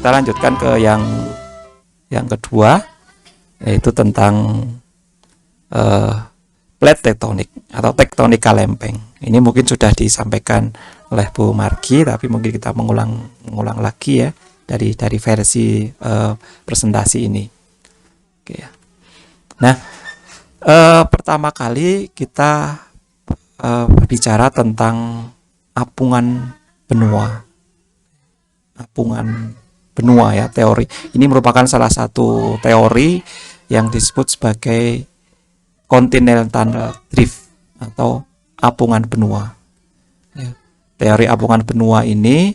kita lanjutkan ke yang kedua, yaitu tentang plate tektonik atau tektonika lempeng. Ini mungkin sudah disampaikan oleh Bu Margi, tapi mungkin kita mengulang lagi ya dari versi presentasi ini. Oke ya. Nah, pertama kali kita berbicara tentang apungan benua. Apungan benua ya, teori. Ini merupakan salah satu teori yang disebut sebagai continental drift atau apungan benua. Ya. Teori apungan benua ini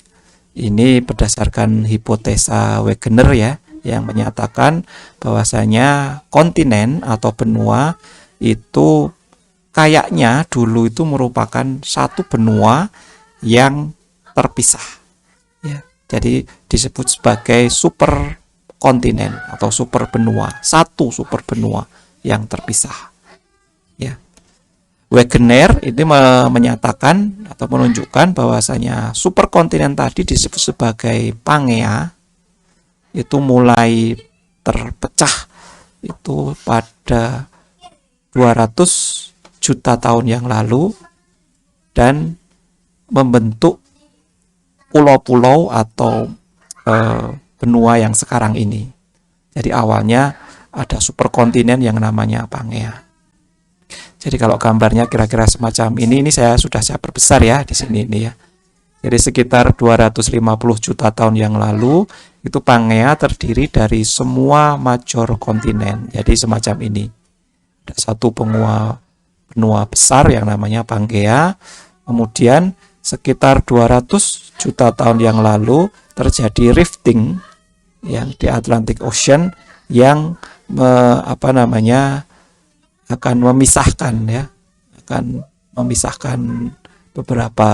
berdasarkan hipotesa Wegener ya, yang menyatakan bahwasanya kontinen atau benua itu kayaknya dulu itu merupakan satu benua yang terpisah. Ya. Jadi disebut sebagai super kontinen atau super benua, satu super benua yang terpisah. Ya. Wegener ini menyatakan atau menunjukkan bahwasanya superkontinen tadi disebut sebagai Pangea itu mulai terpecah itu pada 200 juta tahun yang lalu dan membentuk pulau-pulau atau benua yang sekarang ini. Jadi awalnya ada superkontinen yang namanya Pangea. Jadi kalau gambarnya kira-kira semacam ini saya sudah perbesar ya di sini ini ya. Jadi sekitar 250 juta tahun yang lalu itu Pangea terdiri dari semua major kontinen. Jadi semacam ini. Ada satu benua besar yang namanya Pangea. Kemudian sekitar 200 juta tahun yang lalu terjadi rifting yang di Atlantic Ocean yang akan memisahkan beberapa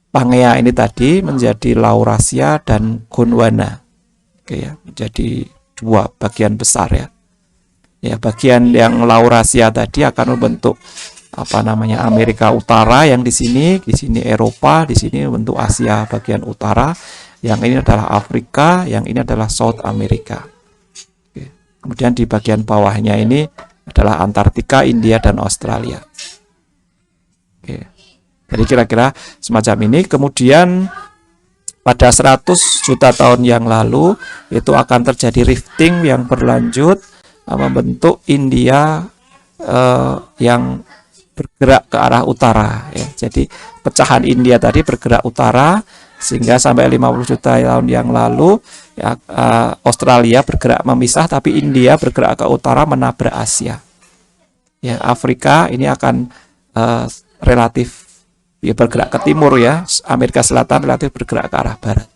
Pangea ini tadi menjadi Laurasia dan Gondwana. Oke ya, menjadi dua bagian besar ya. Ya, bagian yang Laurasia tadi akan membentuk Amerika Utara yang di sini Eropa, di sini membentuk Asia bagian utara, yang ini adalah Afrika, yang ini adalah South America. Oke. Kemudian di bagian bawahnya ini adalah Antartika, India dan Australia. Oke. Jadi kira-kira semacam ini. Kemudian pada 100 juta tahun yang lalu itu akan terjadi rifting yang berlanjut membentuk India yang bergerak ke arah utara ya. Jadi pecahan India tadi bergerak utara sehingga sampai 50 juta tahun yang lalu ya, Australia bergerak memisah tapi India bergerak ke utara menabrak Asia. Ya, Afrika ini akan relatif bergerak ke timur ya. Amerika Selatan relatif bergerak ke arah barat.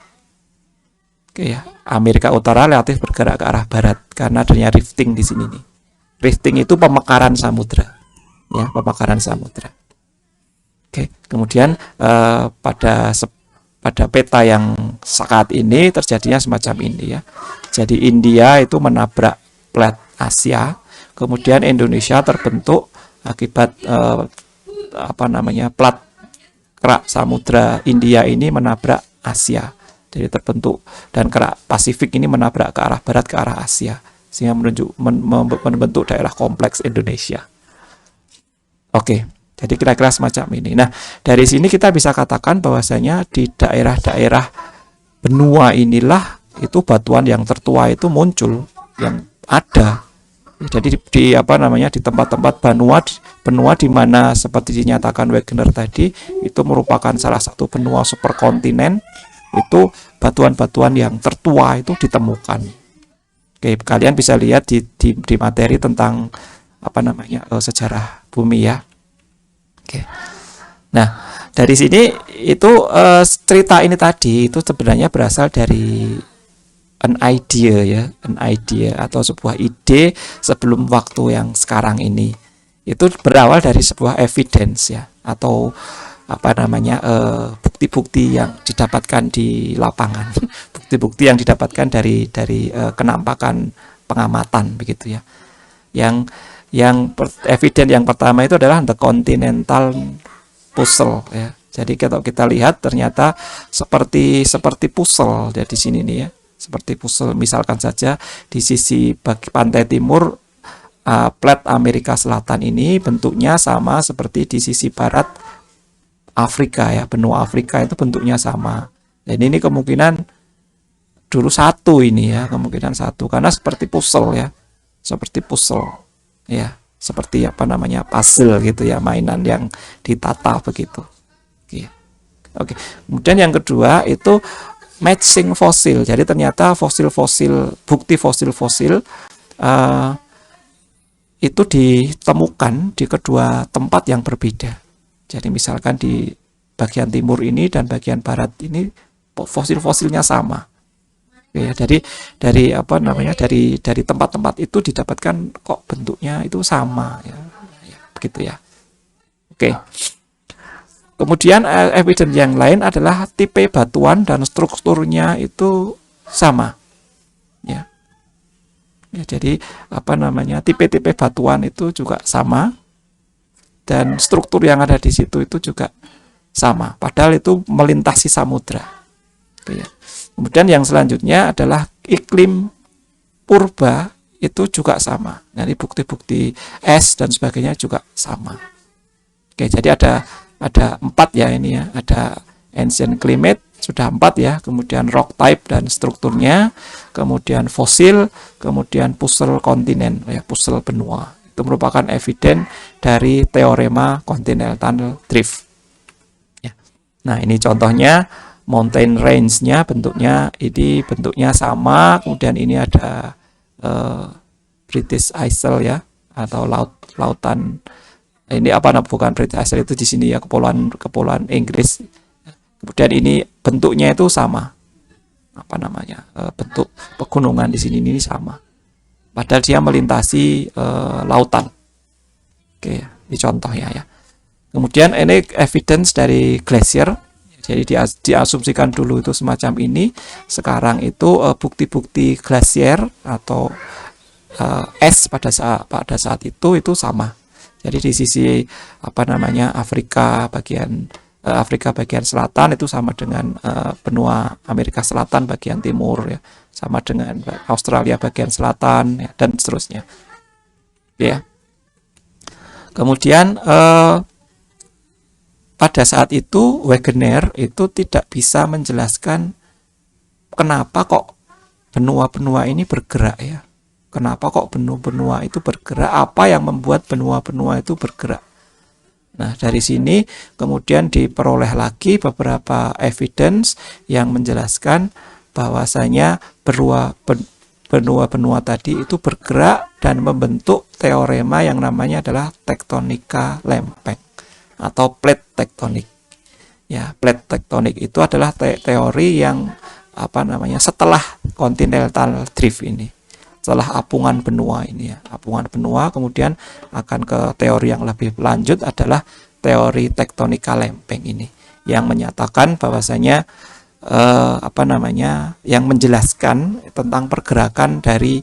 Oke ya. Amerika Utara relatif bergerak ke arah barat karena adanya rifting di sini nih. Rifting itu pemekaran samudra. Ya, pemekaran samudra. Oke, kemudian pada peta yang saat ini terjadinya semacam ini ya. Jadi India itu menabrak plat Asia, kemudian Indonesia terbentuk akibat plat kerak samudra India ini menabrak Asia. Jadi terbentuk dan kerak Pasifik ini menabrak ke arah barat ke arah Asia sehingga membentuk daerah kompleks Indonesia. Oke, jadi kira-kira semacam ini. Nah, dari sini kita bisa katakan bahwasanya di daerah-daerah benua inilah itu batuan yang tertua itu muncul yang ada. Jadi di tempat-tempat benua di mana seperti dinyatakan Wegener tadi itu merupakan salah satu benua superkontinen, itu batuan-batuan yang tertua itu ditemukan. Oke, kalian bisa lihat di materi tentang sejarah bumi ya. Oke. Nah, dari sini itu cerita ini tadi itu sebenarnya berasal dari an idea atau sebuah ide sebelum waktu yang sekarang ini. Itu berawal dari sebuah evidence ya atau bukti-bukti yang didapatkan di lapangan, bukti-bukti yang didapatkan dari kenampakan pengamatan begitu ya. Yang evidence yang pertama itu adalah the continental puzzle ya. Jadi kalau kita lihat ternyata seperti puzzle ya di sini nih ya. Seperti puzzle, misalkan saja di sisi pantai timur plat Amerika Selatan ini bentuknya sama seperti di sisi barat Afrika ya, benua Afrika itu bentuknya sama. Dan ini kemungkinan dulu satu ini ya, kemungkinan satu karena seperti puzzle ya. Seperti puzzle ya, seperti apa namanya puzzle gitu ya, mainan yang ditata begitu. Oke. Kemudian yang kedua itu matching fosil. Jadi ternyata bukti fosil-fosil itu ditemukan di kedua tempat yang berbeda. Jadi misalkan di bagian timur ini dan bagian barat ini fosil-fosilnya sama. Ya, dari apa namanya dari tempat-tempat itu didapatkan kok bentuknya itu sama ya, begitu ya. Oke. Kemudian evidence yang lain adalah tipe batuan dan strukturnya itu sama. Ya. Ya, jadi apa namanya tipe-tipe batuan itu juga sama dan struktur yang ada di situ itu juga sama. Padahal itu melintasi samudra. Ya. Kemudian yang selanjutnya adalah iklim purba itu juga sama. Jadi bukti-bukti es dan sebagainya juga sama. Oke, jadi ada 4 ya ini ya, ada ancient climate sudah 4 ya, kemudian rock type dan strukturnya, kemudian fosil, kemudian puzzle kontinen ya, puzzle benua. Itu merupakan evidence dari teorema continental drift. Ya. Nah ini contohnya mountain range-nya bentuknya sama, kemudian ini ada British Isles ya, atau lautan. Ini bukan British Isles itu di sini ya, kepulauan Inggris. Kemudian ini bentuknya itu sama. Bentuk pegunungan di sini ini sama. Padahal dia melintasi lautan. Oke, ini contohnya ya. Kemudian ini evidence dari glacier. Jadi diasumsikan dulu itu semacam ini. Sekarang itu bukti-bukti glacier atau es pada saat itu sama. Jadi di sisi Afrika bagian selatan itu sama dengan benua Amerika Selatan bagian timur ya, sama dengan Australia bagian selatan ya, dan seterusnya. Ya. Kemudian pada saat itu Wegener itu tidak bisa menjelaskan kenapa kok benua-benua ini bergerak ya. Kenapa kok benua-benua itu bergerak? Apa yang membuat benua-benua itu bergerak? Nah, dari sini kemudian diperoleh lagi beberapa evidence yang menjelaskan bahwasanya benua-benua tadi itu bergerak dan membentuk teorema yang namanya adalah tektonika lempeng atau plate tektonik. Ya, plate tektonik itu adalah teori yang setelah continental drift ini. Setelah apungan benua ini ya, apungan benua, kemudian akan ke teori yang lebih lanjut adalah teori tektonika lempeng ini yang menyatakan bahwasanya yang menjelaskan tentang pergerakan dari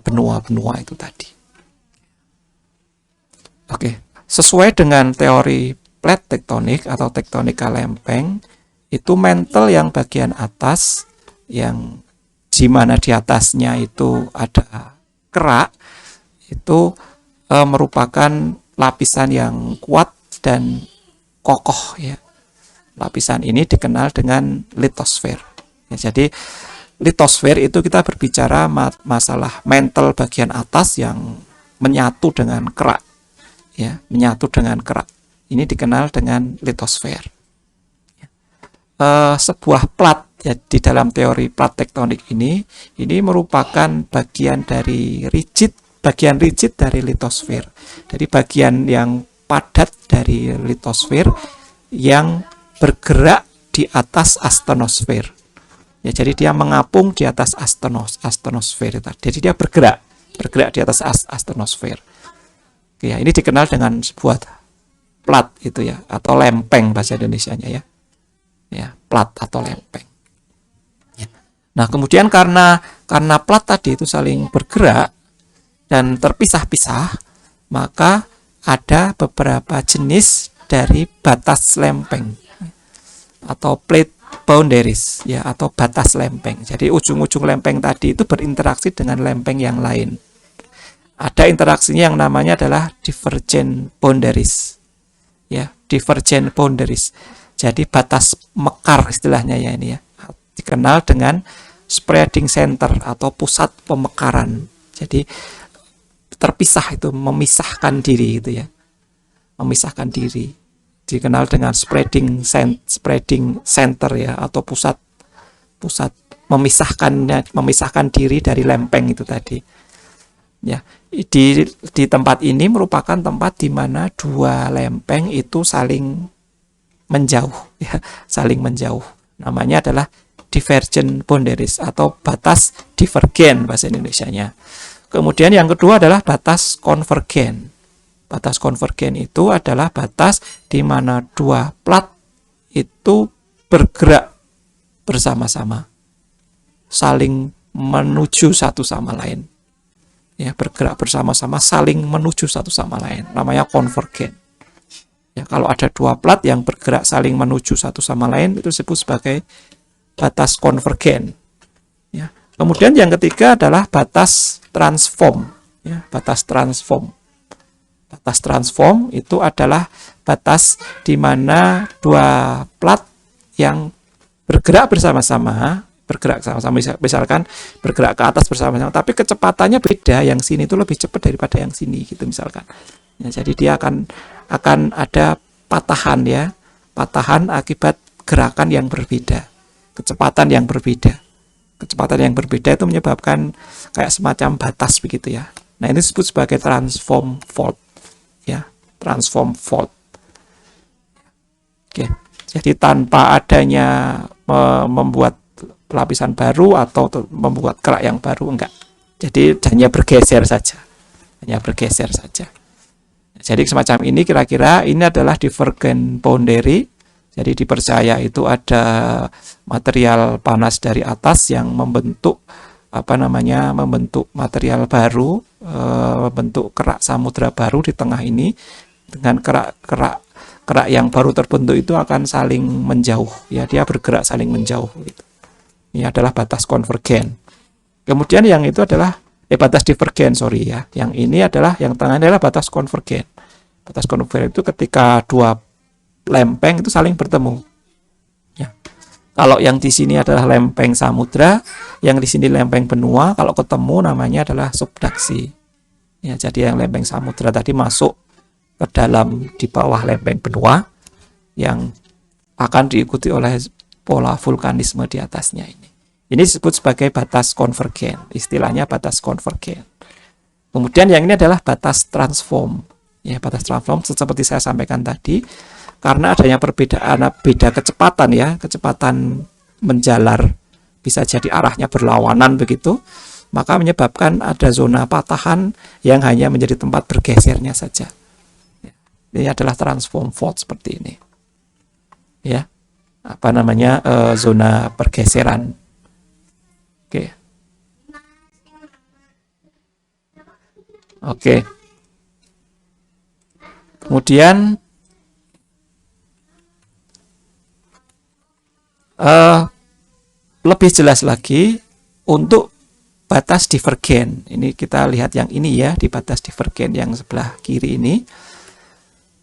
benua-benua itu tadi. Oke, sesuai dengan teori plate tektonik atau tektonika lempeng itu mantle yang bagian atas yang di mana di atasnya itu ada kerak itu merupakan lapisan yang kuat dan kokoh ya. Lapisan ini dikenal dengan litosfer. Ya, jadi litosfer itu kita berbicara masalah mantle bagian atas yang menyatu dengan kerak. Ya, menyatu dengan kerak. Ini dikenal dengan litosfer. Sebuah plat ya, di dalam teori plat tektonik ini merupakan bagian rigid dari litosfer. Jadi bagian yang padat dari litosfer yang bergerak di atas astenosfer. Ya, jadi dia mengapung di atas astenosfer. Jadi dia bergerak di atas astenosfer. Ya, ini dikenal dengan sebuah plat itu ya, atau lempeng bahasa Indonesianya ya. Ya, plat atau lempeng. Ya. Nah, kemudian karena plat tadi itu saling bergerak dan terpisah-pisah, maka ada beberapa jenis dari batas lempeng atau plate boundaries ya, atau batas lempeng. Jadi ujung-ujung lempeng tadi itu berinteraksi dengan lempeng yang lain. Ada interaksinya yang namanya adalah divergent boundaries. Ya, divergent boundaries. Jadi batas mekar istilahnya ya ini ya. Dikenal dengan spreading center atau pusat pemekaran. Jadi terpisah itu, memisahkan diri itu ya. Memisahkan diri. Dikenal dengan spreading center ya, atau pusat memisahkan diri dari lempeng itu tadi. Ya, di tempat ini merupakan tempat di mana dua lempeng itu saling menjauh ya, saling menjauh. Namanya adalah divergent boundaries atau batas divergen bahasa Indonesianya. Kemudian yang kedua adalah batas konvergen. Batas konvergen itu adalah batas di mana dua plat itu bergerak bersama-sama, saling menuju satu sama lain. Ya, bergerak bersama-sama, saling menuju satu sama lain. Namanya konvergen. Ya, kalau ada dua plat yang bergerak saling menuju satu sama lain, itu disebut sebagai batas konvergen. Ya. Kemudian yang ketiga adalah batas transform. Ya, batas transform. Batas transform itu adalah batas di mana dua plat yang bergerak bersama-sama, misalkan bergerak ke atas bersama-sama, tapi kecepatannya beda, yang sini itu lebih cepat daripada yang sini gitu misalkan. Ya, jadi dia akan ada patahan ya, patahan akibat gerakan yang berbeda, kecepatan yang berbeda. Kecepatan yang berbeda itu menyebabkan kayak semacam batas begitu ya. Nah, ini disebut sebagai transform fault. Ya, transform fault. Oke. Jadi tanpa adanya membuat lapisan baru atau membuat kerak yang baru, enggak. Jadi hanya bergeser saja. Hanya bergeser saja. Jadi semacam ini kira-kira ini adalah divergent boundary. Jadi dipercaya itu ada material panas dari atas yang membentuk membentuk material baru, membentuk kerak samudra baru di tengah ini. Dengan kerak yang baru terbentuk itu akan saling menjauh ya, dia bergerak saling menjauh gitu. Ini adalah batas konvergen. Kemudian yang itu adalah batas divergen, ya. Yang ini adalah yang tengah adalah batas konvergen. Batas konvergen itu ketika dua lempeng itu saling bertemu. Ya. Kalau yang di sini adalah lempeng samudra, yang di sini lempeng benua, kalau ketemu namanya adalah subduksi. Ya, jadi yang lempeng samudra tadi masuk ke dalam di bawah lempeng benua yang akan diikuti oleh pola vulkanisme di atasnya ini. Ini disebut sebagai batas konvergen, istilahnya batas konvergen. Kemudian yang ini adalah batas transform. Ya, batas transform seperti saya sampaikan tadi, karena adanya perbedaan beda kecepatan ya, kecepatan menjalar bisa jadi arahnya berlawanan begitu, maka menyebabkan ada zona patahan yang hanya menjadi tempat bergesernya saja. Ini adalah transform fault seperti ini. Ya. Zona pergeseran. Oke. Oke. Kemudian lebih jelas lagi untuk batas divergen. Ini kita lihat yang ini ya, di batas divergen yang sebelah kiri ini.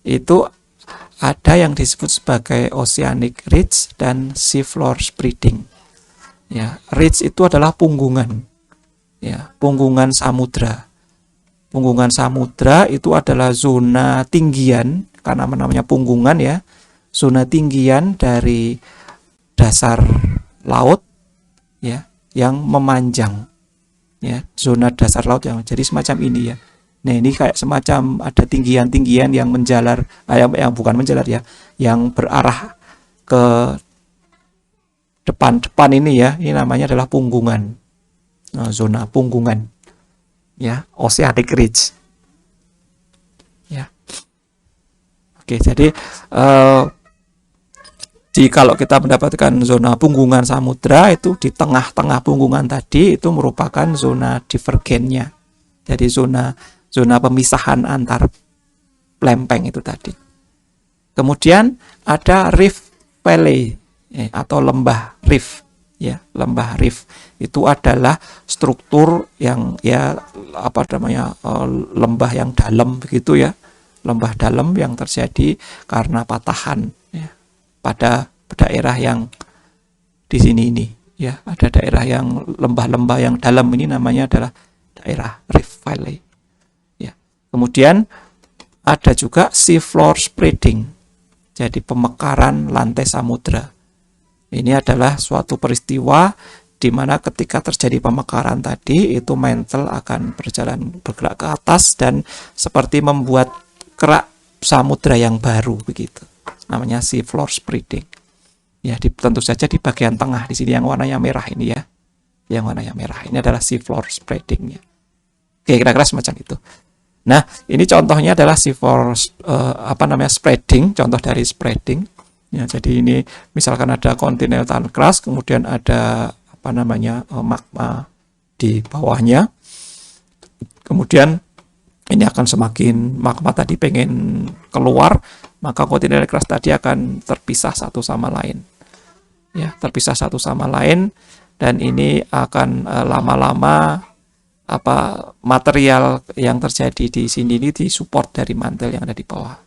Itu ada yang disebut sebagai oceanic ridge dan seafloor spreading. Ya, ridge itu adalah punggungan. Ya, punggungan samudra. Punggungan samudra itu adalah zona tinggian, karena namanya punggungan ya. Zona tinggian dari dasar laut ya, yang memanjang. Ya, zona dasar laut yang jadi semacam ini ya. Nah, ini kayak semacam ada tinggian-tinggian yang menjalar, yang bukan menjalar ya, yang berarah ke depan ini ya. Ini namanya adalah punggungan, zona punggungan, ya, oceanic ridge. Ya, oke. Jadi kalau kita mendapatkan zona punggungan samudra itu di tengah-tengah punggungan tadi itu merupakan zona divergennya. Jadi zona pemisahan antar lempeng itu tadi. Kemudian ada Rift Valley atau lembah rift. Ya, lembah rift itu adalah struktur yang lembah yang dalam begitu ya, lembah dalam yang terjadi karena patahan ya, pada daerah yang di sini ini ya, ada daerah yang lembah-lembah yang dalam ini namanya adalah daerah Rift Valley ya. Kemudian ada juga sea floor spreading, jadi pemekaran lantai samudra. Ini adalah suatu peristiwa di mana ketika terjadi pemekaran tadi itu mantle akan bergerak ke atas dan seperti membuat kerak samudra yang baru begitu. Namanya sea floor spreading. Ya, tentu saja di bagian tengah di sini yang warnanya merah ini ya. Yang warnanya merah ini adalah sea floor spreading-nya. Oke, kira-kira semacam itu. Nah, ini contohnya adalah sea floor spreading, contoh dari spreading. Ya, jadi ini misalkan ada continental crust, kemudian ada magma di bawahnya. Kemudian ini akan semakin magma tadi pengen keluar, maka continental crust tadi akan terpisah satu sama lain. Ya, terpisah satu sama lain, dan ini akan lama-lama material yang terjadi di sini ini disupport dari mantel yang ada di bawah.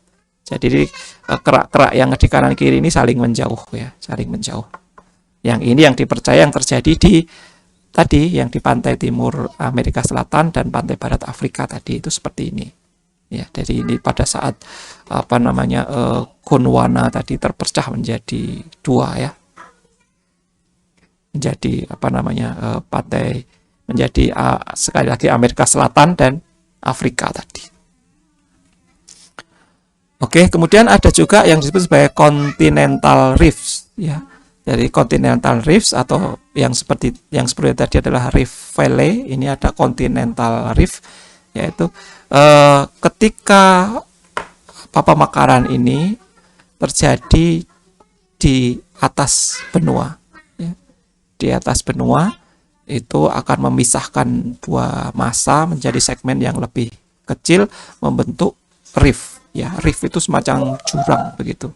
Jadi kerak-kerak yang di kanan kiri ini saling menjauh ya, saling menjauh. Yang ini yang dipercaya yang terjadi yang di pantai timur Amerika Selatan dan pantai barat Afrika tadi itu seperti ini. Ya, jadi ini pada saat Gondwana tadi terpecah menjadi dua ya. Menjadi pantai menjadi sekali lagi Amerika Selatan dan Afrika tadi. Oke, kemudian ada juga yang disebut sebagai continental rifts ya. Jadi continental rifts atau yang seperti tadi adalah Rift Valley, ini ada continental rift, yaitu ketika pemekaran ini terjadi di atas benua ya. Di atas benua itu akan memisahkan dua massa menjadi segmen yang lebih kecil membentuk rift. Ya, rift itu semacam jurang begitu.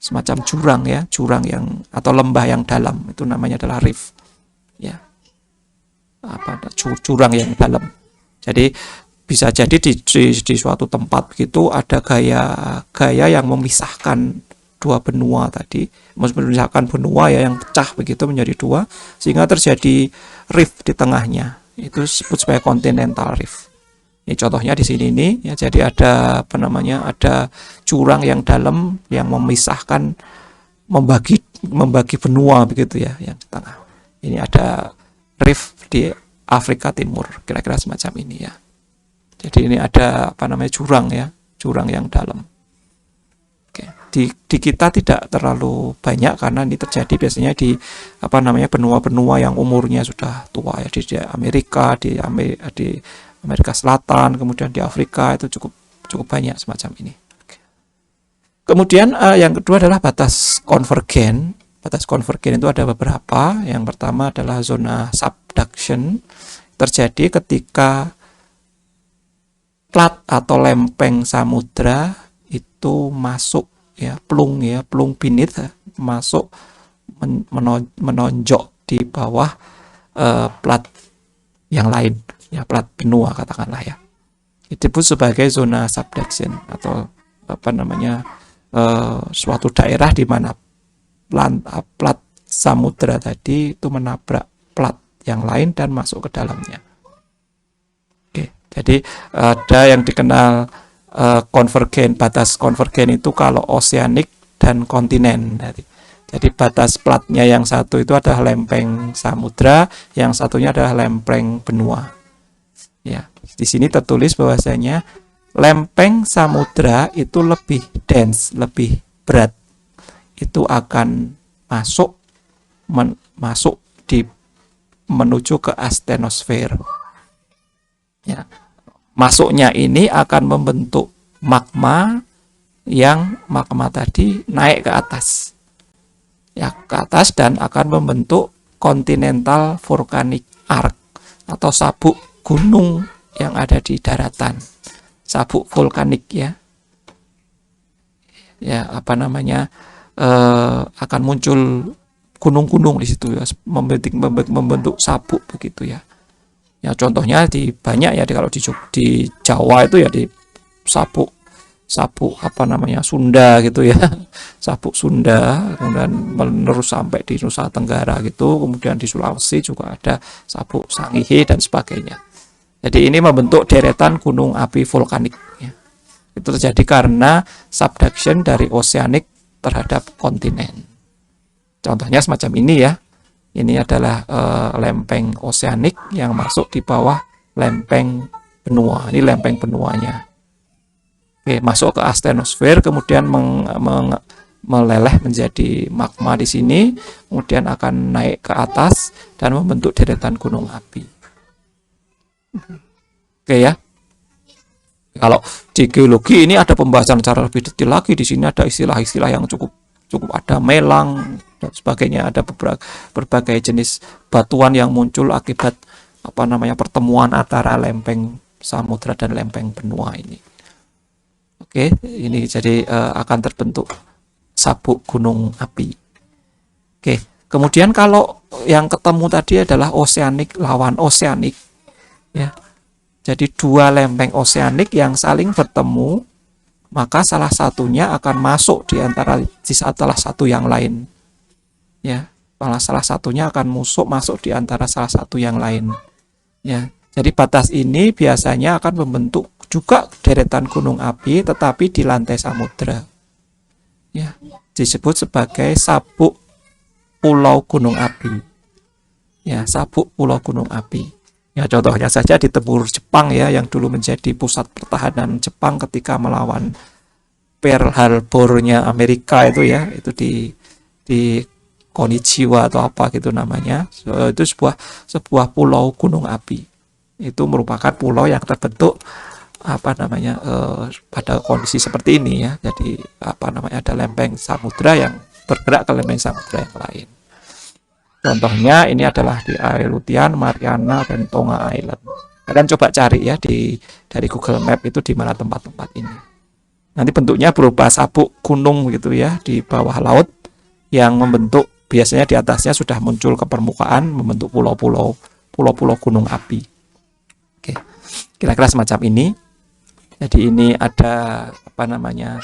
Semacam jurang ya, jurang yang atau lembah yang dalam itu namanya adalah rift. Ya. Jurang yang dalam. Jadi bisa jadi di suatu tempat begitu ada gaya yang memisahkan dua benua tadi, memisahkan benua ya yang pecah begitu menjadi dua sehingga terjadi rift di tengahnya. Itu disebut sebagai continental rift. Ini contohnya di sini ini ya, jadi ada ada jurang yang dalam yang memisahkan membagi benua begitu ya yang di tengah. Ini ada rift di Afrika Timur, kira-kira semacam ini ya. Jadi ini ada jurang ya, jurang yang dalam. Oke. Di kita tidak terlalu banyak karena ini terjadi biasanya di benua-benua yang umurnya sudah tua ya, di Amerika, di Amerika Selatan, kemudian di Afrika itu cukup banyak semacam ini. Kemudian yang kedua adalah batas konvergen. Batas konvergen itu ada beberapa. Yang pertama adalah zona subduction, terjadi ketika plat atau lempeng samudra itu masuk ya, plung binit masuk menonjok di bawah plat yang lain. Ya, plat benua katakanlah ya. Itu pun sebagai zona subduction atau suatu daerah di mana plat samudra tadi itu menabrak plat yang lain dan masuk ke dalamnya. Oke, jadi ada yang dikenal konvergen, batas konvergen itu kalau oceanic dan kontinen tadi. Jadi batas platnya yang satu itu adalah lempeng samudra, yang satunya adalah lempeng benua. Ya, di sini tertulis bahwasanya lempeng samudra itu lebih dense, lebih berat. Itu akan menuju ke astenosfer. Ya. Masuknya ini akan membentuk magma yang magma tadi naik ke atas. Ya, ke atas dan akan membentuk continental volcanic arc atau sabuk gunung yang ada di daratan, sabuk vulkanik ya. ya apa namanya akan muncul gunung-gunung di situ ya, membentuk sabuk begitu ya. Ya contohnya di banyak ya kalau di Jawa itu ya di sabuk apa namanya Sunda gitu ya, sabuk Sunda, kemudian menerus sampai di Nusa Tenggara gitu, kemudian di Sulawesi juga ada sabuk Sangihe dan sebagainya. Jadi ini membentuk deretan gunung api vulkanik ya. Itu terjadi karena subduction dari oceanic terhadap kontinen. Contohnya semacam ini ya. Ini adalah lempeng oceanic yang masuk di bawah lempeng benua. Ini lempeng benuanya. Oke, masuk ke astenosfer, kemudian meleleh menjadi magma di sini, kemudian akan naik ke atas dan membentuk deretan gunung api. Oke ya. Kalau di geologi ini ada pembahasan secara lebih detail lagi. Di sini ada istilah-istilah yang cukup ada melang dan sebagainya, ada berbagai jenis batuan yang muncul akibat apa namanya pertemuan antara lempeng samudra dan lempeng benua ini. Oke, ini jadi akan terbentuk sabuk gunung api. Oke, kemudian kalau yang ketemu tadi adalah oceanic lawan oceanic, ya. Jadi dua lempeng oceanic yang saling bertemu, maka salah satunya akan masuk di salah satu yang lain. Ya, salah satunya akan masuk di antara salah satu yang lain. Ya, jadi batas ini biasanya akan membentuk juga deretan gunung api tetapi di lantai samudra. Ya, disebut sebagai sabuk pulau gunung api. Ya, sabuk pulau gunung api. Ya, contohnya saja di Tempur Jepang ya, yang dulu menjadi pusat pertahanan Jepang ketika melawan Pearl Harbor-nya Amerika itu ya, itu di Konichiwa atau apa gitu namanya. Itu sebuah pulau gunung api. Itu merupakan pulau yang terbentuk apa namanya pada kondisi seperti ini ya. Jadi apa namanya ada lempeng samudra yang bergerak ke lempeng samudra yang lain. Contohnya ini adalah di Aleutian, Mariana, dan Tonga Island. Kalian coba cari ya dari Google Map itu di mana tempat-tempat ini. Nanti bentuknya berupa sabuk gunung gitu ya di bawah laut yang membentuk, biasanya di atasnya sudah muncul ke permukaan membentuk pulau-pulau gunung api. Oke, kira-kira semacam ini. Jadi ini ada apa namanya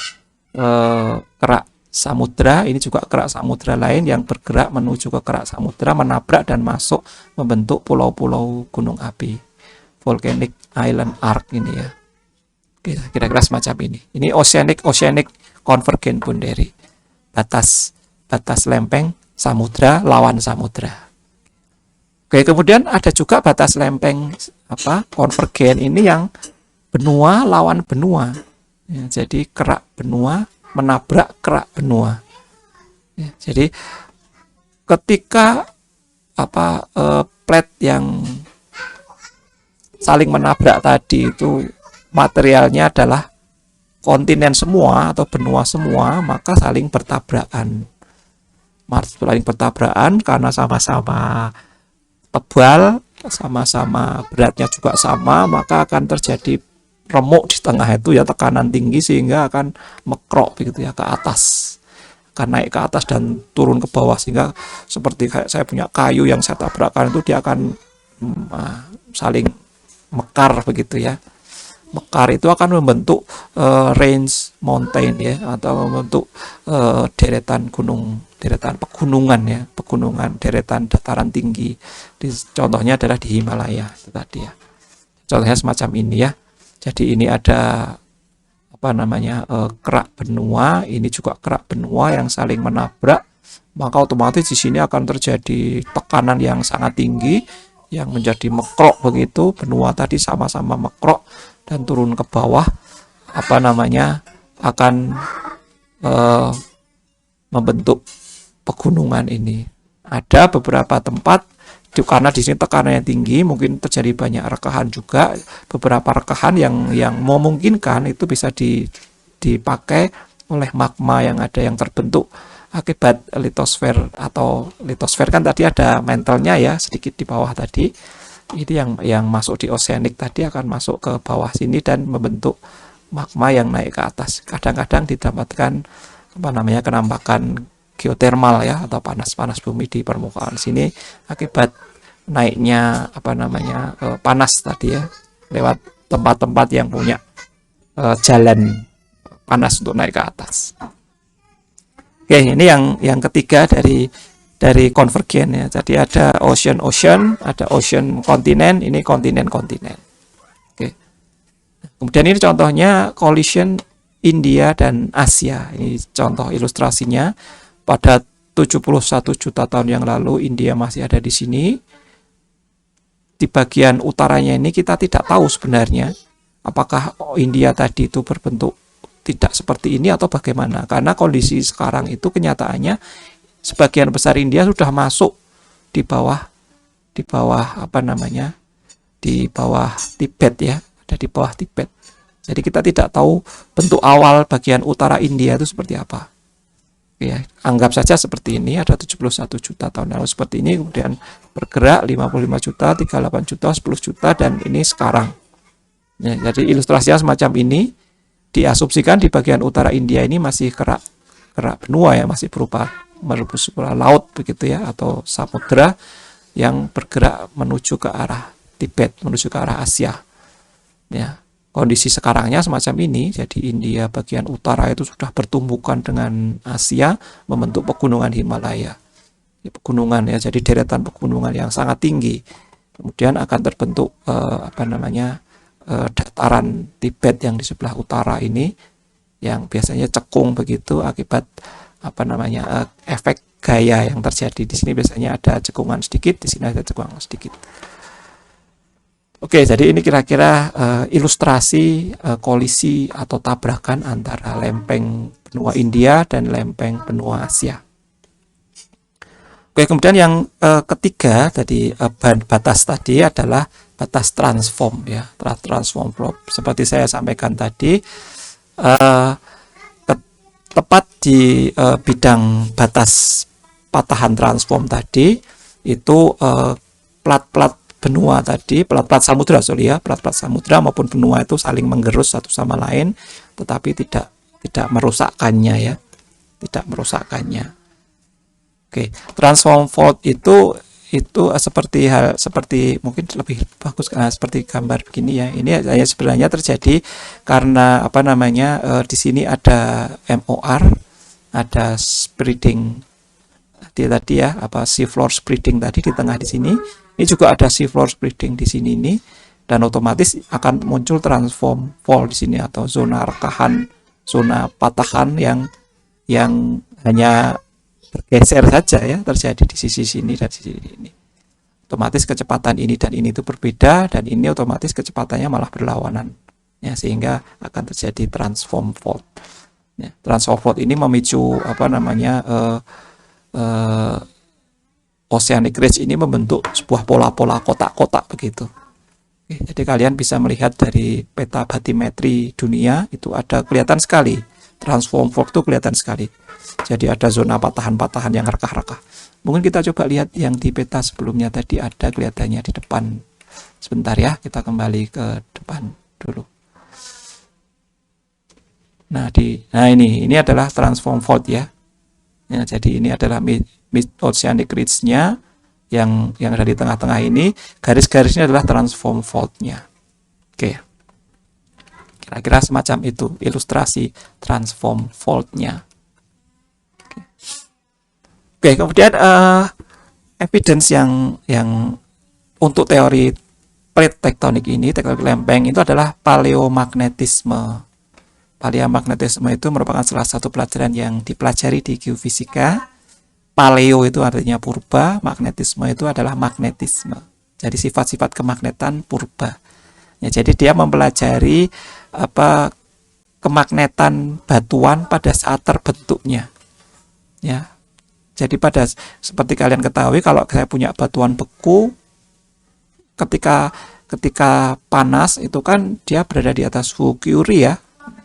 kerak samudra, ini juga kerak samudra lain yang bergerak menuju ke kerak samudra, menabrak dan masuk membentuk pulau-pulau gunung api, volcanic island arc ini ya. Kira-kira semacam ini. Ini oceanic convergent boundary, batas lempeng samudra lawan samudra. Oke, kemudian ada juga batas lempeng convergent ini yang benua lawan benua. Ya, jadi kerak benua menabrak kerak benua. Ya, jadi ketika plate yang saling menabrak tadi itu materialnya adalah kontinen semua atau benua semua, maka saling bertabrakan. Karena sama-sama tebal, sama-sama beratnya juga sama, maka akan terjadi remuk di tengah itu ya, tekanan tinggi sehingga akan mekrok begitu ya ke atas, akan naik ke atas dan turun ke bawah, sehingga seperti kayak saya punya kayu yang saya tabrakkan itu dia akan saling mekar begitu ya. Mekar itu akan membentuk range mountain ya, atau membentuk deretan pegunungan ya, deretan dataran tinggi. Contohnya adalah di Himalaya itu tadi ya. Contohnya semacam ini ya. Jadi ini ada kerak benua, ini juga kerak benua yang saling menabrak, maka otomatis di sini akan terjadi tekanan yang sangat tinggi yang menjadi mekrok begitu, benua tadi sama-sama mekrok dan turun ke bawah, akan membentuk pegunungan ini. Ada beberapa tempat karena di sini tekanannya tinggi, mungkin terjadi banyak rekahan juga. Beberapa rekahan yang memungkinkan itu bisa dipakai oleh magma yang terbentuk akibat litosfer, atau litosfer kan tadi ada mantelnya ya sedikit di bawah tadi. Ini yang masuk di oceanic tadi akan masuk ke bawah sini dan membentuk magma yang naik ke atas. Kadang-kadang didapatkan kenampakan geotermal ya, atau panas bumi di permukaan sini akibat naiknya panas tadi ya, lewat tempat-tempat yang punya jalan panas untuk naik ke atas. Oke, ini yang ketiga dari konvergen ya. Jadi ada ocean, ada ocean kontinen, ini kontinen. Oke. Kemudian ini contohnya collision India dan Asia. Ini contoh ilustrasinya. Pada 71 juta tahun yang lalu India masih ada di sini. Di bagian utaranya ini kita tidak tahu sebenarnya apakah India tadi itu berbentuk tidak seperti ini atau bagaimana. Karena kondisi sekarang itu kenyataannya sebagian besar India sudah masuk di bawah Tibet ya, ada di bawah Tibet. Jadi kita tidak tahu bentuk awal bagian utara India itu seperti apa. Ya, anggap saja seperti ini, ada 71 juta tahun lalu seperti ini, kemudian bergerak 55 juta, 38 juta, 10 juta, dan ini sekarang. Ya, jadi ilustrasinya semacam ini, diasumsikan di bagian utara India ini masih kerak benua ya, masih berupa laut begitu ya, atau samudra yang bergerak menuju ke arah Tibet, menuju ke arah Asia. Ya. Kondisi sekarangnya semacam ini, jadi India bagian utara itu sudah bertumbukan dengan Asia, membentuk pegunungan Himalaya. Pegunungan ya, jadi deretan pegunungan yang sangat tinggi. Kemudian akan terbentuk dataran Tibet yang di sebelah utara ini, yang biasanya cekung begitu akibat efek gaya yang terjadi di sini. Biasanya ada cekungan sedikit, di sini ada cekungan sedikit. Oke, jadi ini kira-kira ilustrasi kolisi atau tabrakan antara lempeng benua India dan lempeng benua Asia. Oke, kemudian yang ketiga tadi batas tadi adalah batas transform ya, transform flow. Seperti saya sampaikan tadi, tepat di bidang batas patahan transform tadi itu plat-plat benua tadi, plat-plat samudra maupun benua itu saling menggerus satu sama lain, tetapi tidak merusakkannya ya, tidak merusakkannya. Oke, transform fault itu seperti mungkin lebih bagus seperti gambar begini ya. Ini sebenarnya terjadi karena di sini ada MOR, ada spreading tadi ya, sea floor spreading tadi di tengah di sini. Ini juga ada sea floor spreading di sini ini, dan otomatis akan muncul transform fault di sini, atau zona rekahan, zona patahan yang hanya bergeser saja ya, terjadi di sisi sini dan sisi ini. Otomatis kecepatan ini dan ini itu berbeda, dan ini otomatis kecepatannya malah berlawanan ya, sehingga akan terjadi transform fault. Ya, transform fault ini memicu oceanic ridge ini membentuk sebuah pola-pola kotak-kotak begitu. Oke, jadi kalian bisa melihat dari peta batimetri dunia itu ada kelihatan sekali transform fault itu kelihatan sekali. Jadi ada zona patahan-patahan yang rekah-rekah. Mungkin kita coba lihat yang di peta sebelumnya tadi, ada kelihatannya di depan. Sebentar ya, kita kembali ke depan dulu. Nah ini adalah transform fault ya. Ya, jadi ini adalah oceanic ridge-nya yang ada di tengah-tengah ini, garis-garisnya adalah transform fault-nya. Oke. Kira-kira semacam itu ilustrasi transform fault-nya. Oke, kemudian evidence yang untuk teori plate tektonik ini, tektonik lempeng itu adalah paleomagnetisme. Paleomagnetisme itu merupakan salah satu pelajaran yang dipelajari di geofisika. Paleo itu artinya purba, magnetisme itu adalah magnetisme. Jadi sifat-sifat kemagnetan purba. Ya, jadi dia mempelajari kemagnetan batuan pada saat terbentuknya. Ya. Jadi seperti kalian ketahui, kalau saya punya batuan beku, ketika panas itu kan dia berada di atas suhu Curie ya.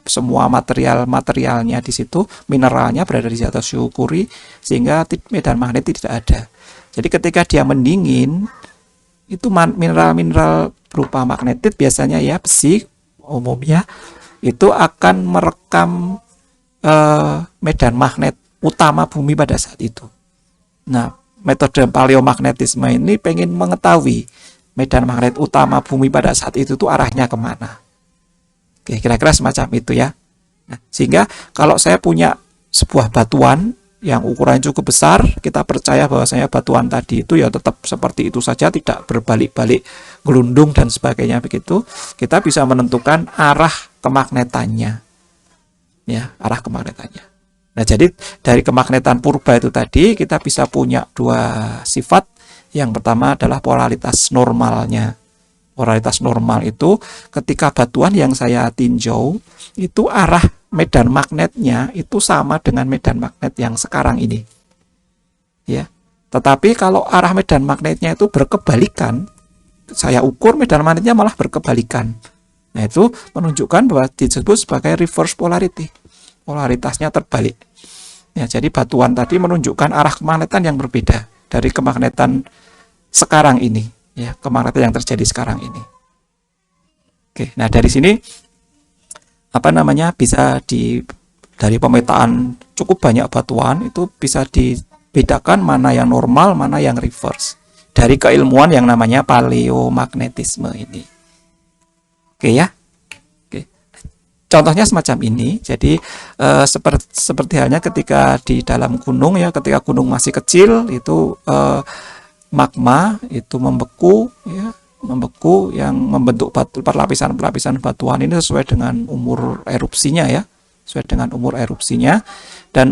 Semua materialnya di situ, mineralnya berada di atas suhu Curie, sehingga medan magnetik tidak ada. Jadi ketika dia mendingin, itu mineral-mineral berupa magnetit biasanya ya, besi umumnya itu akan merekam medan magnet utama bumi pada saat itu. Nah, metode paleomagnetisme ini pengen mengetahui medan magnet utama bumi pada saat itu tuh arahnya kemana. Oke, kira-kira semacam itu ya. Nah, sehingga kalau saya punya sebuah batuan yang ukurannya cukup besar, kita percaya bahwasanya batuan tadi itu ya tetap seperti itu saja, tidak berbalik-balik, gelundung dan sebagainya begitu. Kita bisa menentukan arah kemagnetannya. Ya, arah kemagnetannya. Nah, jadi dari kemagnetan purba itu tadi kita bisa punya dua sifat. Yang pertama adalah polaritas normalnya. Polaritas normal itu ketika batuan yang saya tinjau itu arah medan magnetnya itu sama dengan medan magnet yang sekarang ini. Ya. Tetapi kalau arah medan magnetnya itu berkebalikan, saya ukur medan magnetnya malah berkebalikan. Nah, itu menunjukkan bahwa disebut sebagai reverse polarity. Polaritasnya terbalik. Ya, jadi batuan tadi menunjukkan arah kemagnetan yang berbeda dari kemagnetan sekarang ini, ya, kemagnetan yang terjadi sekarang ini. Oke, nah dari sini bisa dari pemetaan cukup banyak batuan itu bisa dibedakan mana yang normal, mana yang reverse dari keilmuan yang namanya paleomagnetisme ini. Oke ya. Oke. Contohnya semacam ini. Jadi seperti halnya ketika di dalam gunung ya, ketika gunung masih kecil itu magma itu membeku ya, yang membentuk lapisan-lapisan batuan ini sesuai dengan umur erupsinya ya, sesuai dengan umur erupsinya. Dan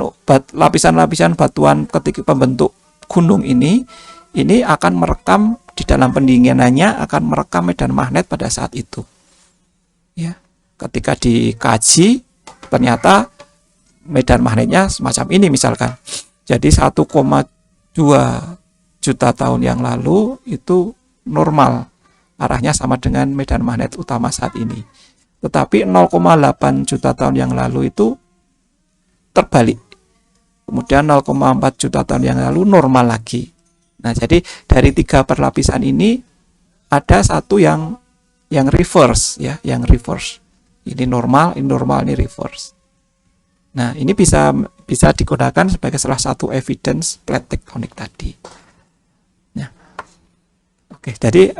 lapisan-lapisan batuan ketika pembentuk gunung ini akan merekam di dalam pendinginannya, akan merekam medan magnet pada saat itu. Ya, ketika dikaji ternyata medan magnetnya semacam ini misalkan. Jadi 1,2 juta tahun yang lalu itu normal, arahnya sama dengan medan magnet utama saat ini. Tetapi 0,8 juta tahun yang lalu itu terbalik. Kemudian 0,4 juta tahun yang lalu normal lagi. Nah, jadi dari 3 perlapisan ini ada satu yang reverse ya, yang reverse. Ini normal, ini reverse. Nah, ini bisa digunakan sebagai salah satu evidence plate tektonik tadi. Nah, oke, jadi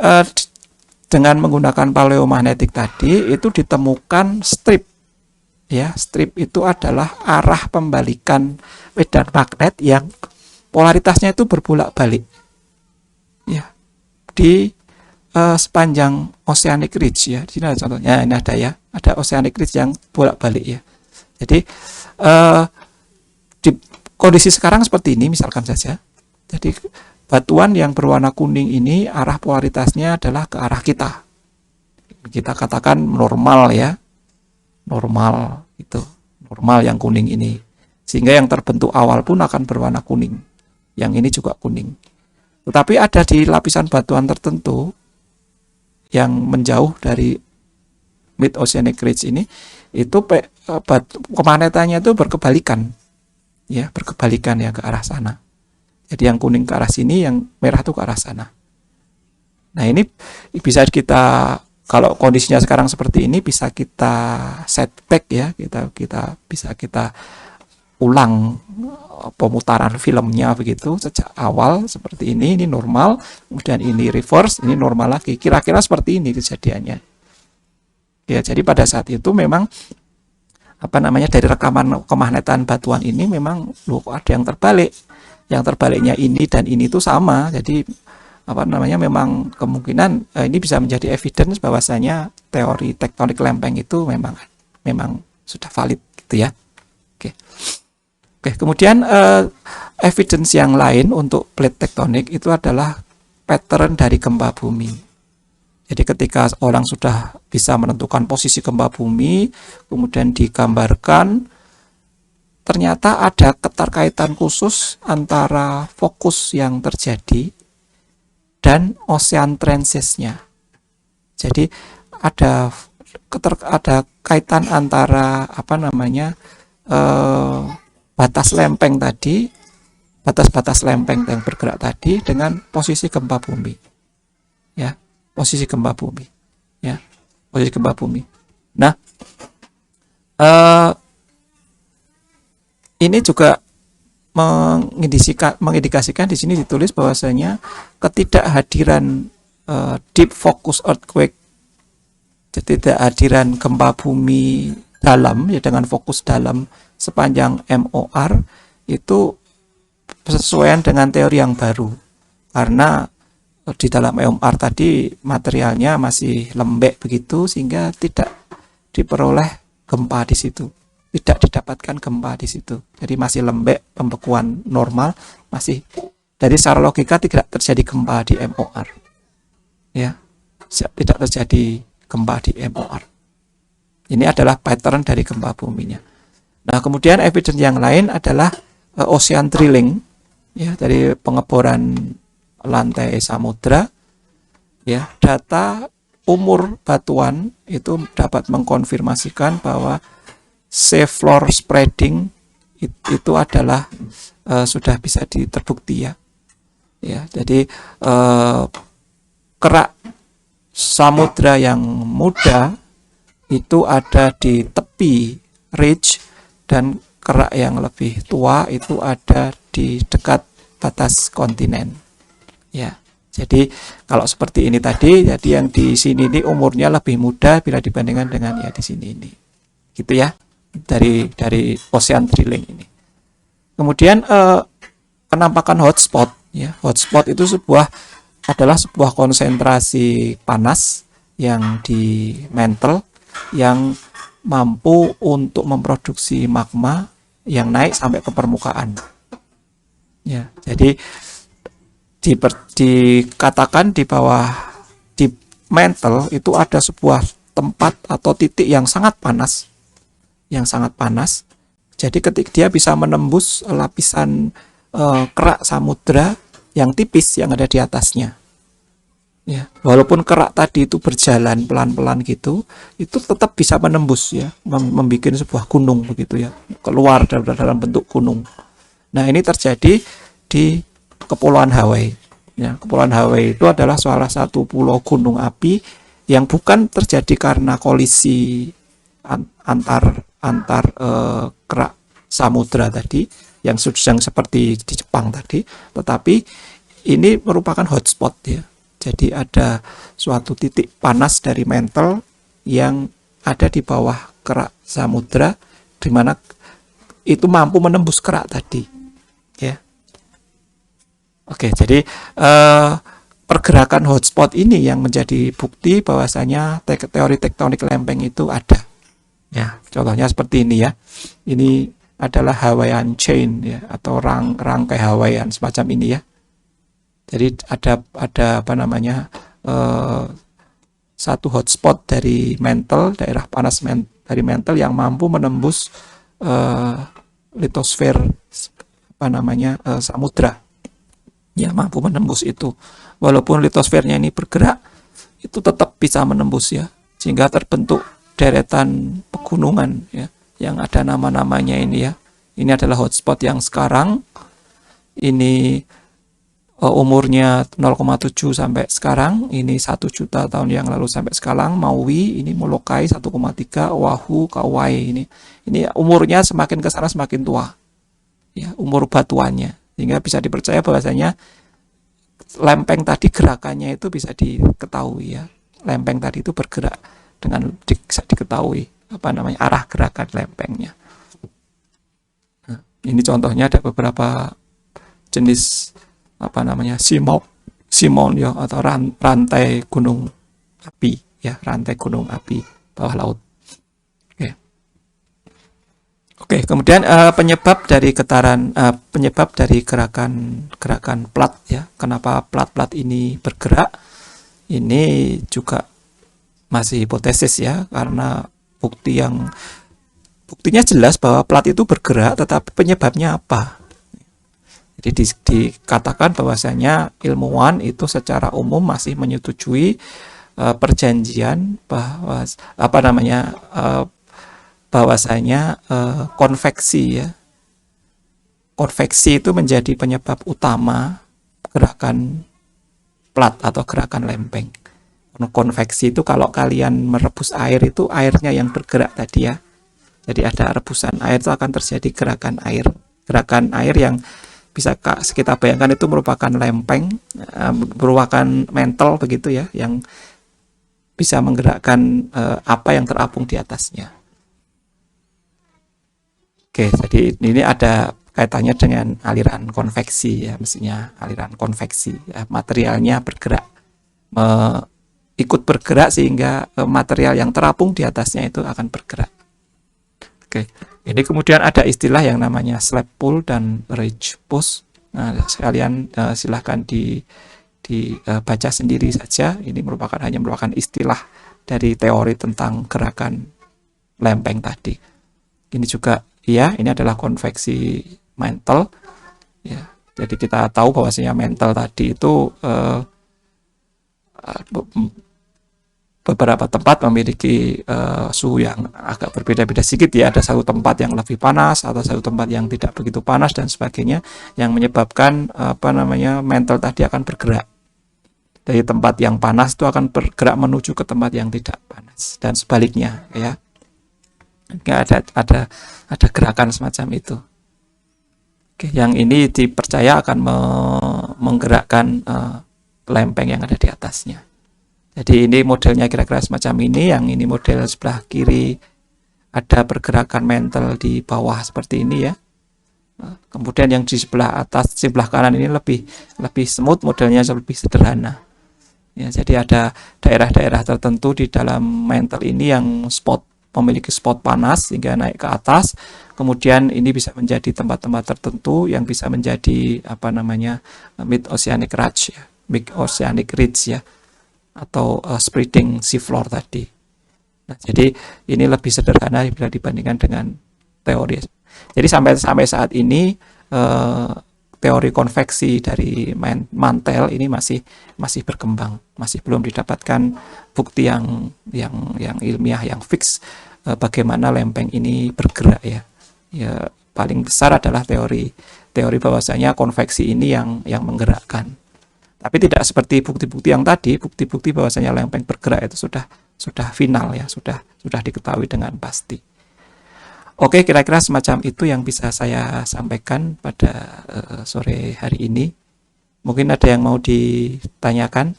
dengan menggunakan paleomagnetik tadi itu ditemukan strip. Ya, strip itu adalah arah pembalikan medan magnet yang polaritasnya itu berbolak-balik. Ya, di sepanjang oceanic ridge ya. Di sini ada contohnya, ini ada ya, ada oceanic ridge yang bolak-balik ya. Jadi di kondisi sekarang seperti ini misalkan saja. Jadi batuan yang berwarna kuning ini arah polaritasnya adalah ke arah kita. Kita katakan normal ya. Normal itu. Normal yang kuning ini. Sehingga yang terbentuk awal pun akan berwarna kuning. Yang ini juga kuning. Tetapi ada di lapisan batuan tertentu yang menjauh dari mid oceanic ridge ini, itu kemagnetannya itu berkebalikan. Ya, berkebalikan ya ke arah sana. Jadi yang kuning ke arah sini, yang merah itu ke arah sana. Nah, ini bisa kita, kalau kondisinya sekarang seperti ini, bisa kita setback ya, kita bisa kita ulang pemutaran filmnya begitu sejak awal seperti ini normal, kemudian ini reverse, ini normal lagi. Kira-kira seperti ini kejadiannya. Ya, jadi pada saat itu memang dari rekaman kemagnetan batuan ini memang ada yang terbalik. Yang terbaliknya ini dan ini itu sama. Jadi memang kemungkinan ini bisa menjadi evidence bahwasanya teori tektonik lempeng itu memang sudah valid gitu ya. Oke, kemudian evidence yang lain untuk plate tektonik itu adalah pattern dari gempa bumi. Jadi ketika orang sudah bisa menentukan posisi gempa bumi, kemudian digambarkan, ternyata ada keterkaitan khusus antara fokus yang terjadi dan ocean transitsnya. Jadi ada kaitan antara batas lempeng yang bergerak tadi dengan posisi gempa bumi. Ya, posisi gempa bumi. Ya, posisi gempa bumi. Nah, Eh, ini juga mengindikasikan di sini ditulis bahwasanya ketidakhadiran deep focus earthquake, ketidakhadiran gempa bumi dalam ya dengan fokus dalam sepanjang MOR itu sesuai dengan teori yang baru, karena di dalam MOR tadi materialnya masih lembek begitu sehingga tidak diperoleh gempa di situ. Tidak didapatkan gempa di situ. Jadi masih lembek, pembekuan normal, masih dari secara logika tidak terjadi gempa di MOR. Ya, tidak terjadi gempa di MOR. Ini adalah pattern dari gempa buminya. Nah, kemudian evidence yang lain adalah ocean drilling, ya, dari pengeboran lantai samudra. Ya, data umur batuan itu dapat mengkonfirmasikan bahwa seafloor spreading itu adalah sudah bisa terbukti ya. Ya, jadi kerak samudra yang muda itu ada di tepi ridge dan kerak yang lebih tua itu ada di dekat batas kontinen. Ya. Jadi kalau seperti ini tadi, jadi yang di sini ini umurnya lebih muda bila dibandingkan dengan ya di sini ini. Gitu ya. Dari ocean drilling ini. Kemudian penampakan hotspot ya. Hotspot itu adalah sebuah konsentrasi panas yang di mantle yang mampu untuk memproduksi magma yang naik sampai ke permukaan. Ya, jadi dikatakan di bawah di mantle itu ada sebuah tempat atau titik yang sangat panas. Jadi ketika dia bisa menembus lapisan kerak samudra yang tipis yang ada di atasnya. Ya, walaupun kerak tadi itu berjalan pelan-pelan gitu, itu tetap bisa menembus ya, membuat sebuah gunung begitu ya, keluar dalam bentuk gunung. Nah, ini terjadi di Kepulauan Hawaii. Ya, Kepulauan Hawaii itu adalah salah satu pulau gunung api yang bukan terjadi karena kolisi antar kerak samudra tadi yang seperti di Jepang tadi, tetapi ini merupakan hotspot ya. Jadi ada suatu titik panas dari mantle yang ada di bawah kerak samudra di mana itu mampu menembus kerak tadi. Ya. Oke, jadi pergerakan hotspot ini yang menjadi bukti bahwasanya teori tektonik lempeng itu ada. Ya, contohnya seperti ini ya. Ini adalah Hawaiian chain ya, atau rangkai Hawaiian semacam ini ya. Jadi ada apa namanya satu hotspot dari mantle, daerah panas dari mantle yang mampu menembus litosfer apa namanya samudra. Ya, mampu menembus itu. Walaupun litosfernya ini bergerak, itu tetap bisa menembus ya, sehingga terbentuk deretan pegunungan ya, yang ada nama-namanya ini ya. Ini adalah hotspot yang sekarang ini umurnya 0,7 sampai sekarang, ini 1 juta tahun yang lalu sampai sekarang. Maui ini Molokai 1,3, Oahu, Kauai ini umurnya semakin ke sana semakin tua. Ya, umur batuannya. Sehingga bisa dipercaya bahwasanya lempeng tadi gerakannya itu bisa diketahui ya. Lempeng tadi itu bergerak dengan bisa diketahui apa namanya arah gerakan lempengnya. Nah, ini contohnya ada beberapa jenis apa namanya simon ya, atau rantai gunung api ya, rantai gunung api bawah laut. Oke, kemudian penyebab dari gerakan plat ya. Kenapa plat-plat ini bergerak? Ini juga masih hipotesis ya, karena buktinya jelas bahwa plat itu bergerak, tetapi penyebabnya apa? Jadi dikatakan bahwasanya ilmuwan itu secara umum masih menyetujui perjanjian bahwa apa namanya bahwasanya konveksi ya. Konveksi itu menjadi penyebab utama gerakan plat atau gerakan lempeng. Konveksi itu kalau kalian merebus air itu airnya yang bergerak tadi ya. Jadi ada rebusan air, itu akan terjadi gerakan air. Gerakan air yang bisa kita bayangkan itu merupakan lempeng, merupakan mantle begitu ya, yang bisa menggerakkan apa yang terapung di atasnya. Oke, jadi ini ada kaitannya dengan aliran konveksi ya, mestinya aliran konveksi ya, materialnya bergerak, ikut bergerak sehingga material yang terapung di atasnya itu akan bergerak. Oke, ini kemudian ada istilah yang namanya slab pull dan ridge push. Nah, sekalian silahkan dibaca sendiri saja. Ini hanya merupakan istilah dari teori tentang gerakan lempeng tadi. Ini juga ya, ini adalah konveksi mantle. Ya, jadi kita tahu bahwasanya mantle tadi itu beberapa tempat memiliki suhu yang agak berbeda-beda sedikit ya. Ada satu tempat yang lebih panas atau satu tempat yang tidak begitu panas dan sebagainya, yang menyebabkan mantle tadi akan bergerak. Dari tempat yang panas itu akan bergerak menuju ke tempat yang tidak panas dan sebaliknya ya. Ada gerakan semacam itu. Oke, yang ini dipercaya akan menggerakkan lempeng yang ada di atasnya. Jadi ini modelnya kira-kira semacam ini. Yang ini model sebelah kiri ada pergerakan mantle di bawah seperti ini ya. Kemudian yang di sebelah atas, sebelah kanan ini lebih smooth, modelnya lebih sederhana. Ya, jadi ada daerah-daerah tertentu di dalam mantle ini yang memiliki spot panas sehingga naik ke atas. Kemudian ini bisa menjadi tempat-tempat tertentu yang bisa menjadi mid oceanic ridge ya, mid oceanic ridge ya, atau spreading seafloor tadi. Nah, jadi ini lebih sederhana bila dibandingkan dengan teori. Jadi sampai saat ini teori konveksi dari mantel ini masih berkembang, masih belum didapatkan bukti yang ilmiah yang fix bagaimana lempeng ini bergerak ya. Ya, paling besar adalah teori bahwasanya konveksi ini yang menggerakkan. Tapi tidak seperti bukti-bukti yang tadi, bukti-bukti bahwasanya lempeng bergerak itu sudah final ya, sudah diketahui dengan pasti. Oke, kira-kira semacam itu yang bisa saya sampaikan pada sore hari ini. Mungkin ada yang mau ditanyakan?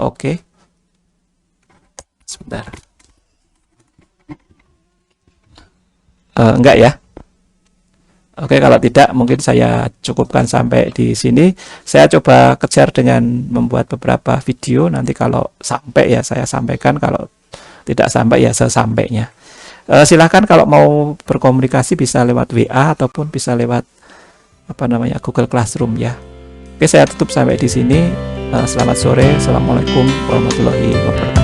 Oke. Sebentar. Enggak ya? Oke, kalau tidak mungkin saya cukupkan sampai di sini. Saya coba kejar dengan membuat beberapa video. Nanti kalau sampai ya saya sampaikan, kalau tidak sampai ya sesampainya. Silahkan kalau mau berkomunikasi bisa lewat WA ataupun bisa lewat Google Classroom ya. Oke, saya tutup sampai di sini. Selamat sore. Assalamualaikum warahmatullahi wabarakatuh.